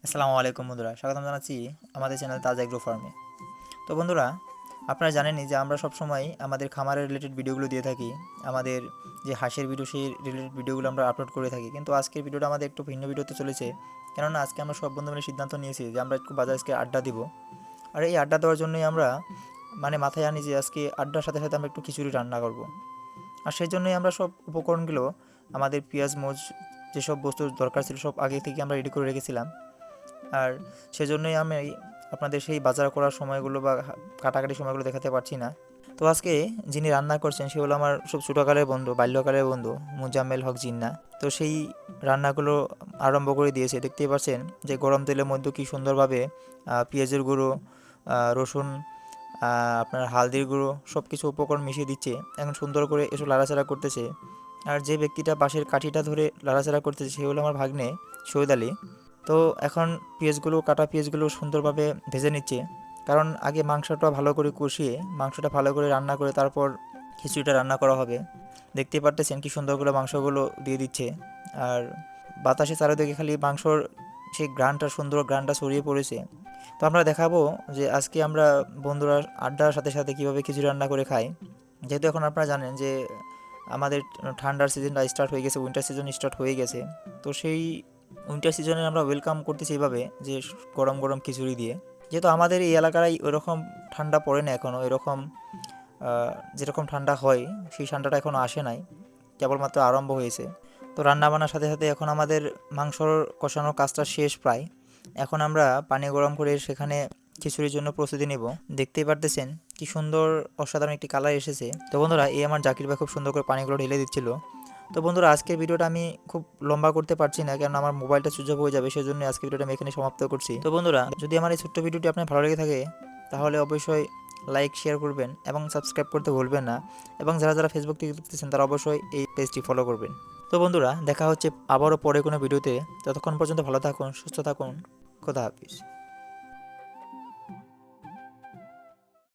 আসসালামু আলাইকুম বন্ধুরা, স্বাগতম জানাচ্ছি আমাদের চ্যানেল তাজা এগ্রো ফার্মে। তো বন্ধুরা, আপনারা জানেনই যে আমরা সবসময় আমাদের খামারের রিলেটেড ভিডিওগুলো দিয়ে থাকি। আমাদের যে হাঁসের ভিডিও, সেই রিলেটেড ভিডিওগুলো আমরা আপলোড করে থাকি। কিন্তু আজকের ভিডিওটা আমাদের একটু ভিন্ন ভিডিওতে চলেছে, কেননা আজকে আমরা সব বন্ধু মিলে সিদ্ধান্ত নিয়েছি যে আমরা একটু বাজারে আজকে আড্ডা দিব। আর এই আড্ডা দেওয়ার জন্যই আমরা মাথায় আনি যে আজকে আড্ডার সাথে সাথে আমরা একটু খিচুড়ি রান্না করব। আর সেই জন্যই আমরা সব উপকরণগুলো, আমাদের পেঁয়াজ মরিচ যেসব বস্তুর দরকার ছিল সব আগে থেকে আমরা রেডি করে রেখেছিলাম। আর সেজন্যই আমি আপনাদের সেই বাজার করার সময়গুলো বা কাটাকাটি সময়গুলো দেখাতে পারছি না। তো আজকে যিনি রান্না করছেন সে হলো আমার সব ছোটোকালের বন্ধু, বাল্যকালের বন্ধু মুজাম্মেল হক জিন্না। তো সেই রান্নাগুলো আরম্ভ করে দিয়েছে। দেখতেই পাচ্ছেন যে গরম তেলের মধ্যে কী সুন্দরভাবে পেঁয়াজের গুঁড়ো, রসুন, আপনার হালদির গুঁড়ো সব কিছু উপকরণ মিশিয়ে দিচ্ছে। এখন সুন্দর করে এসব লাড়াচাড়া করতেছে। আর যে ব্যক্তিটা পাশের কাঠিটা ধরে লাড়াচাড়া করতেছে সে হলো আমার ভাগ্নে শহীদ আলী। তো এখন কাটা পেঁয়াজগুলো সুন্দরভাবে ভেজে নিচ্ছে, কারণ আগে মাংসটা ভালো করে কষিয়ে মাংসটা ভালো করে রান্না করে তারপর খিচুড়িটা রান্না করা হবে। দেখতেই পারতেছেন কি সুন্দর করে মাংসগুলো দিয়ে দিচ্ছে। আর বাতাসে চারিদিকে খালি মাংসর সেই সুন্দর গ্রানটা ছড়িয়ে পড়েছে। তো আমরা দেখাবো যে আজকে আমরা বন্ধুরা আড্ডার সাথে সাথে কীভাবে খিচুড়ি রান্না করে খাই। যেহেতু এখন আপনারা জানেন যে আমাদের ঠান্ডার সিজনটা স্টার্ট হয়ে গেছে, উইন্টার সিজন স্টার্ট হয়ে গেছে। তো সেই উইন্টার সিজনে আমরা ওয়েলকাম করতেছি এইভাবে যে গরম গরম খিচুড়ি দিয়ে। যেহেতু আমাদের এই এলাকায় ওইরকম ঠান্ডা পড়ে না এখনও, এরকম যেরকম ঠান্ডা হয় সেই ঠান্ডাটা এখনও আসে নাই, কেবলমাত্র আরম্ভ হয়েছে। তো রান্নাবান্নার সাথে সাথে এখন আমাদের মাংসর কষানোর কাজটা শেষ প্রায়। এখন আমরা পানি গরম করে সেখানে খিচুড়ির জন্য প্রস্তুতি নেব। দেখতেই পারতেছেন কি সুন্দর অসাধারণ একটি কালার এসেছে। তো বন্ধুরা, এই আমার জাকির ভাই খুব সুন্দর করে পানিগুলো ঢেলে দিচ্ছিল। তো বন্ধুরা, আজকের ভিডিওটা আমি খুব লম্বা করতে পারছি না, কারণ আমার মোবাইলটা সুইচ অফ হয়ে যাবে, সেজন্য আজকের ভিডিওটা আমি এখানে সমাপ্ত করছি। তো বন্ধুরা, যদি আমার এই ছোট্ট ভিডিওটি আপনার ভালো লেগে থাকে তাহলে অবশ্যই লাইক শেয়ার করবেন এবং সাবস্ক্রাইব করতে ভুলবেন না। এবং যারা যারা ফেসবুক থেকে দেখতেছেন তারা অবশ্যই এই পেজটি ফলো করবেন। তো বন্ধুরা, দেখা হচ্ছে আবারও পরে কোনো ভিডিওতে। ততক্ষণ পর্যন্ত ভালো থাকুন, সুস্থ থাকুন। খোদা হাফিজ।